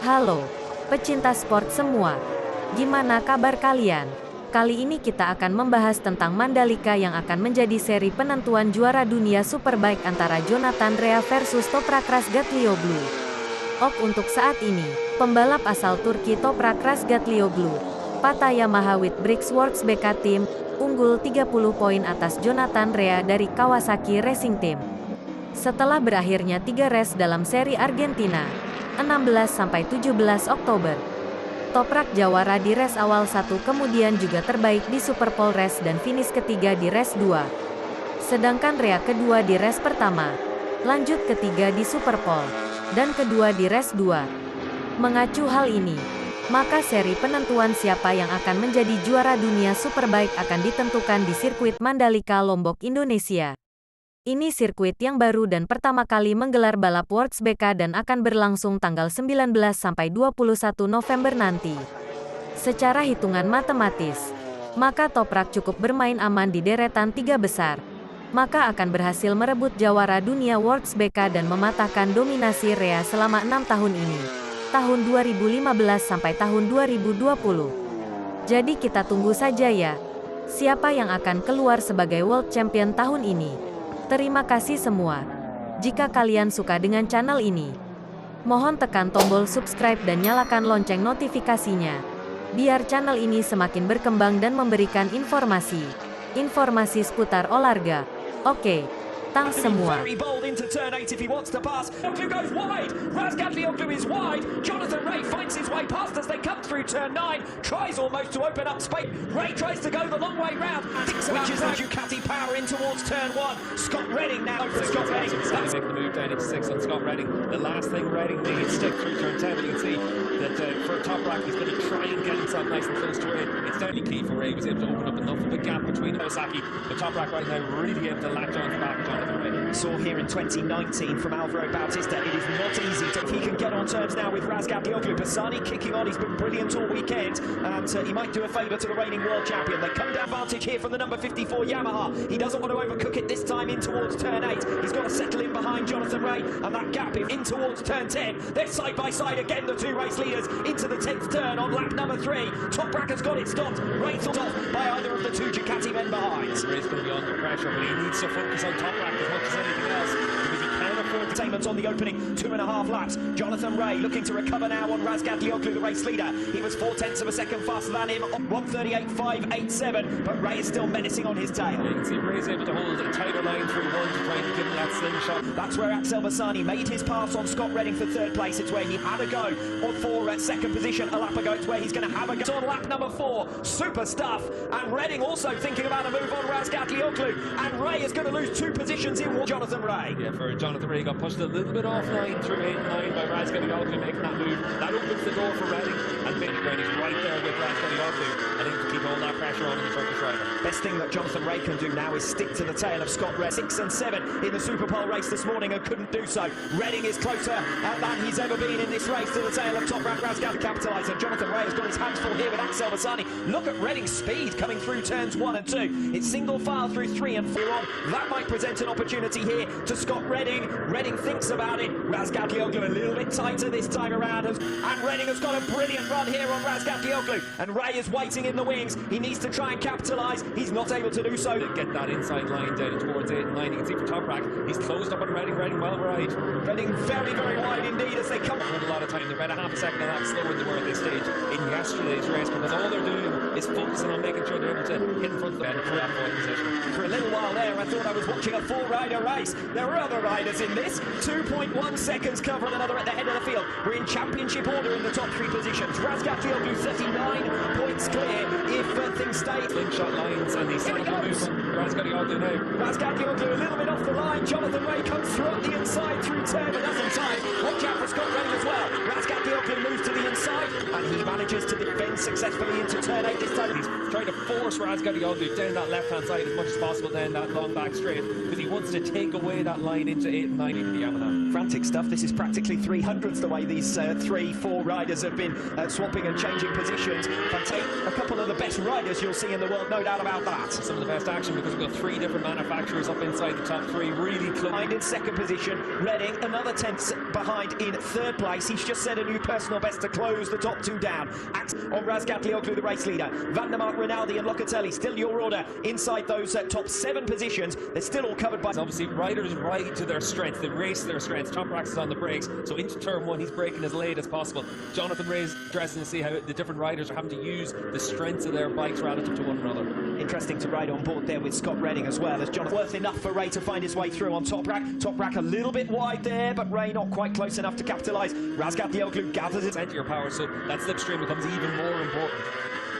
Halo, pecinta sport semua. Gimana kabar kalian? Kali ini kita akan membahas tentang Mandalika yang akan menjadi seri penentuan juara dunia Superbike antara Jonathan Rea versus Toprak Razgatlioglu. Untuk saat ini, pembalap asal Turki Toprak Razgatlioglu, Pata Yamaha with Bricks WSBK Team, unggul 30 poin atas Jonathan Rea dari Kawasaki Racing Team. Setelah berakhirnya 3 race dalam seri Argentina, 16-17 Oktober. Toprak juara di race awal 1 kemudian juga terbaik di Superpole race dan finish ketiga di race 2. Sedangkan Rea kedua di race pertama, lanjut ketiga di Superpole, dan kedua di race 2. Mengacu hal ini, maka seri penentuan siapa yang akan menjadi juara dunia Superbike akan ditentukan di sirkuit Mandalika Lombok, Indonesia. Ini sirkuit yang baru dan pertama kali menggelar balap WSBK dan akan berlangsung tanggal 19-21 November nanti. Secara hitungan matematis, maka Toprak cukup bermain aman di deretan 3 besar, maka akan berhasil merebut juara dunia WSBK dan mematahkan dominasi Rea selama 6 tahun ini, tahun 2015 sampai tahun 2020. Jadi kita tunggu saja ya, siapa yang akan keluar sebagai World Champion tahun ini. Terima kasih semua. Jika kalian suka dengan channel ini, mohon tekan tombol subscribe dan nyalakan lonceng notifikasinya, biar channel ini semakin berkembang dan memberikan informasi seputar olahraga. Oke, thanks semua. Razgatlioglu is wide. Jonathan Rea finds his way past as they come through turn 9. Tries almost to open up space. Rea tries to go the long way round. Switches the Ducati power in towards turn 1. Scott Redding now for Scott Redding. That's making the move down into 6 on Scott Redding. The last thing Redding needs to through turn 10. But you can see that for Toprak, he's going to try and get himself nice and close to Rea. It's definitely key for Rea. He was able to open up enough of a gap between Kawasaki. But Toprak right now really able to latch on to back Jonathan Rea. Saw here in 2019 from Alvaro Bautista, it is not easy if he can get on terms now with Razgatlioglu. Bassani kicking on, he's been brilliant all weekend, and he might do a favour to the reigning world champion. They come down advantage here from the number 54 Yamaha. He doesn't want to overcook it this time in towards turn 8. He's got to settle in behind Jonathan Rea, and that gap in towards turn 10. They're side by side again, the 2 race leaders, into the 10th turn on lap number 3. Toprak has got it stopped. Rea thought off by either of the 2 Ducati men behind. Rea's going to be under pressure, but he needs to focus on Toprak as much as anything else, because he can afford entertainment on the opening 2.5 laps. Jonathan Rea looking to recover now on Razgatlioglu, the race leader. He was 0.4 of a second faster than him on 1:38.587, but Rea is still menacing on his tail. You can see Rea's able to hold a tighter line through 1 to try and give him that slingshot. That's where Axel Bassani made his pass on Scott Redding for 3rd place. It's where he had a go for 2nd position a lap ago. It's where he's going to have a go on lap number 4. Super stuff. And Redding also thinking about a move on Razgatlioglu. And Rea is going to lose 2 positions in Jonathan Rea. Yeah, for Jonathan Rea, got pushed a little bit offline through 8 and 9 by Razgatlioglu making that move. That opens the door for Redding, and Vinny Redding's right there with Razgatlioglu. I think to keep all that pressure on the Turkish rider. Best thing that Jonathan Rea can do now is stick to the tail of Scott Rea. 6 and 7 in the Superpole race this morning and couldn't do so. Redding is closer than he's ever been in this race to the tail of Toprak Razgatlioglu. Capitalised, and Jonathan Rea has got his hands full here with Axel Bassani. Look at Redding's speed coming through turns 1 and 2. It's single file through 3 and 4 on. That might present an opportunity here to Scott Redding. Redding thinks about it. Razgatlioglu a little bit tighter this time around, and Redding has got a brilliant run here on Razgatlioglu, and Rea is waiting in the wings. He needs to try and capitalise. He's not able to do so. Get that inside line down towards 8 and 9. You can see for Toprak, he's closed up on Redding. Redding well wide. Redding very, very wide indeed as they come. With a lot of time, they're about a half a second and a half slower than they were at this stage in yesterday's race, because all they're doing is focusing on making sure they're able to hit in front of the bed for that 4th position. For a little while there, I thought I was watching a 4-rider race. There were other riders in this. 2.1 seconds cover and another at the head of the field. We're in championship order in the top 3 positions. Razgatlioglu 39 points clear if things stay. Slingshot lines, and he's starting to move on Razgatlioglu now. Razgatlioglu a little bit off the line. Jonathan Rea comes through up the inside through turn, but doesn't time. Watch out for Scott Redding as well. Razgatlioglu moves to the inside, and he manages to defend successfully into turn 8 this time. He's trying to force Razgatlioglu down that left-hand side as much as possible down that long back straight, because he wants to take away that line into 8 and 9 in the Yamaha. Frantic stuff. This is practically 300s the way these 3-4 riders have been swapping and changing positions. A couple of the best riders you'll see in the world, no doubt about that. Some of the best action, because we've got 3 different manufacturers up inside the top 3, really close. In 2nd position, Redding, another 10th behind in 3rd place. He's just set a new new personal best to close the top two down. Axe on Razgatlioglu, the race leader. Van der Mark, Rinaldi and Locatelli, still your order inside those top 7 positions. They're still all covered by... Obviously, riders ride to their strengths. They race to their strengths. Toprak is on the brakes, so into turn 1, he's braking as late as possible. Jonathan Ray's dressing to see how the different riders are having to use the strengths of their bikes relative to one another. Interesting to ride on board there with Scott Redding as well, as Jonathan worth enough for Ray to find his way through on Toprak. Toprak a little bit wide there, but Ray not quite close enough to capitalise. Razgatlioglu gathers it. Enter your power, so that slipstream becomes even more important.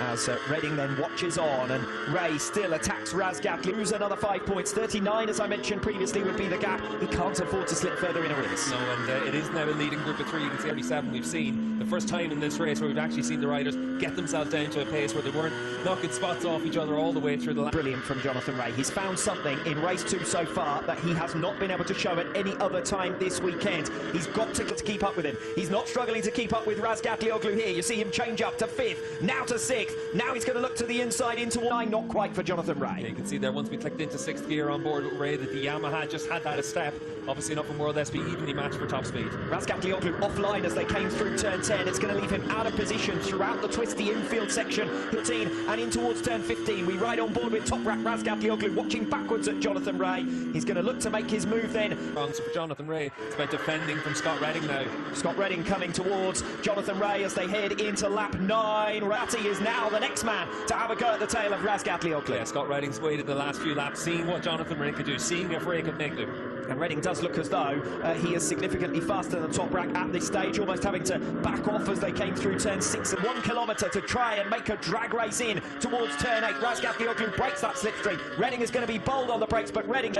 As Redding then watches on, and Ray still attacks Razgatli. Lose another 5 points. 39, as I mentioned previously, would be the gap. He can't afford to slip further in a race. No, and it is now a leading group of 3. You can see every 7 we've seen. The first time in this race where we've actually seen the riders get themselves down to a pace where they weren't knocking spots off each other all the way through the lap. Brilliant from Jonathan Ray. He's found something in race 2 so far that he has not been able to show at any other time this weekend. He's got to keep up with him. He's not struggling to keep up with Razgatlioglu here. You see him change up to 5th, now to 6th. Now he's going to look to the inside into 9, not quite for Jonathan Ray. Yeah, you can see there once we clicked into 6th gear on board with Ray that the Yamaha just had that a step. Obviously not from World SP, evenly matched for top speed. Razgatlioglu offline as they came through turn 10. It's going to leave him out of position throughout the twisty infield section. 15 and in towards turn 15. We ride on board with Toprak Razgatlioglu watching backwards at Jonathan Ray. He's going to look to make his move then. So for Jonathan Ray, it's about defending from Scott Redding now. Scott Redding coming towards Jonathan Ray as they head into lap 9. Ratty is now the next man to have a go at the tail of Razgatlioglu. Yeah, Scott Redding's waited the last few laps, seeing what Jonathan Ray could do, seeing if Ray could make them. And Redding does look as though he is significantly faster than Toprak at this stage, almost having to back off as they came through turn 6 and 1 kilometre to try and make a drag race in towards turn 8. Razgatlioglu breaks that slipstream. Redding is going to be bold on the brakes, but Redding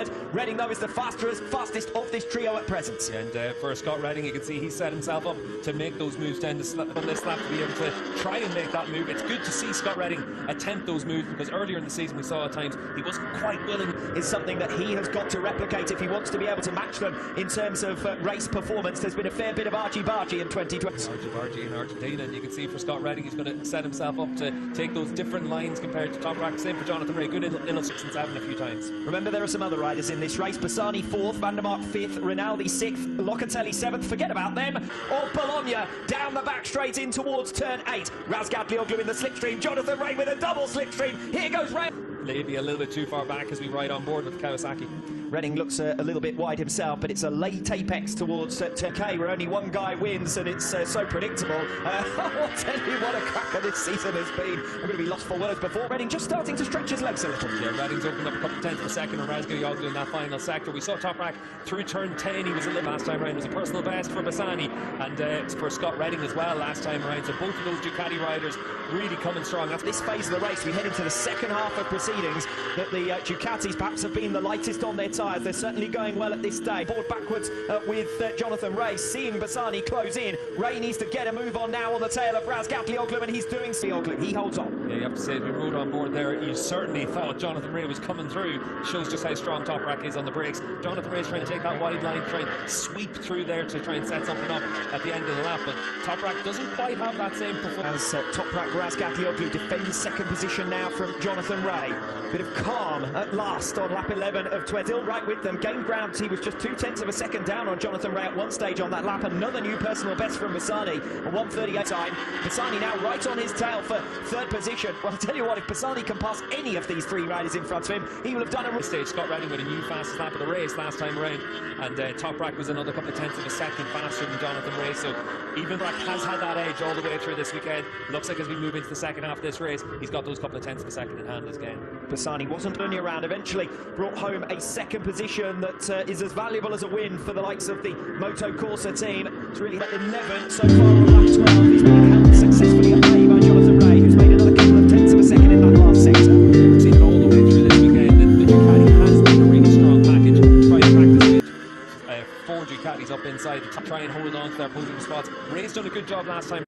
though is the fastest of this trio at present. And for Scott Redding, you can see he set himself up to make those moves down on this lap to be able to try and make that move. It's good to see Scott Redding attempt those moves, because earlier in the season we saw at times he wasn't quite willing. Is something that he has got to replicate if he wants to be able to match them in terms of race performance. There's been a fair bit of argy-bargy in 2020. Argy-bargy in Argentina, and you can see for Scott Redding he's going to set himself up to take those different lines compared to Toprak. Same for Jonathan Ray, good in 6 and 7 a few times. Remember, there are some other riders in this race. Bassani 4th, Van der Mark 5th, Rinaldi 6th, Locatelli 7th, forget about them. Or Bologna down the back straight in towards turn 8. Razgatlioglu in the slipstream, Jonathan Ray with a double slipstream. Here goes Ray. Maybe a little bit too far back as we ride on board with Kawasaki. Redding looks a little bit wide himself, but it's a late apex towards turn K where only one guy wins, and it's so predictable. I'll tell you what a cracker this season has been. I'm going to be lost for words before Redding just starting to stretch his legs a little. Yeah, Redding's opened up a couple of tenths per second on Razgatlioglu in that final sector. We saw Toprak through turn 10. He was a little last time around. It was a personal best for Bassani and for Scott Redding as well last time around. So both of those Ducati riders really coming strong. That's this phase of the race. We head into the second half of proceedings. That the Ducatis perhaps have been the lightest on their tyres. They're certainly going well at this stage. Forward backwards with Jonathan Ray, seeing Bassani close in. Ray needs to get a move on now on the tail of Razgatlioglu, and he's doing so. He holds on. Yeah, you have to say, as we rode on board there, you certainly thought Jonathan Ray was coming through. Shows just how strong Toprak is on the brakes. Jonathan Ray's trying to take that wide line, try and sweep through there to try and set something up at the end of the lap, but Toprak doesn't quite have that same performance. As Toprak Razgatlioglu defends second position now from Jonathan Ray. Bit of calm at last on lap 11 of 20. Still right with them. Gained ground. He was just 0.2 of a second down on Jonathan Ray at one stage on that lap. Another new personal best from Bassani, a 1:38 time. Bassani now right on his tail for third position. Well, I'll tell you what, if Bassani can pass any of these 3 riders in front of him, he will have done a stage. Scott Redding with a new fastest lap of the race last time around, and Toprak was another couple of tenths of a second faster than Jonathan Ray. So even Toprak has had that edge all the way through this weekend. Looks like as we move into the second half of this race, he's got those couple of tenths of a second in hand again. Bassani wasn't only around, eventually brought home a second position that is as valuable as a win for the likes of the Moto Corsa team. It's really at 11 so far on lap 12. He's been held successfully at bay by Jonathan Ray, who's made another couple of tenths of a second in that last sector. We've seen it all the way through this weekend. The Ducati has been a really strong package. Try and practice with 4 Ducatis up inside to try and hold on to their podium spots. Ray's done a good job last time.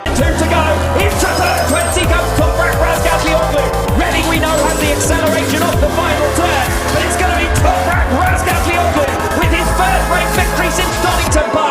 2 to go, into turn 20 goes Toprak Razgatlioglu. Redding, we know, has the acceleration off the final turn, but it's going to be Toprak Razgatlioglu with his first race victory since Donington Park.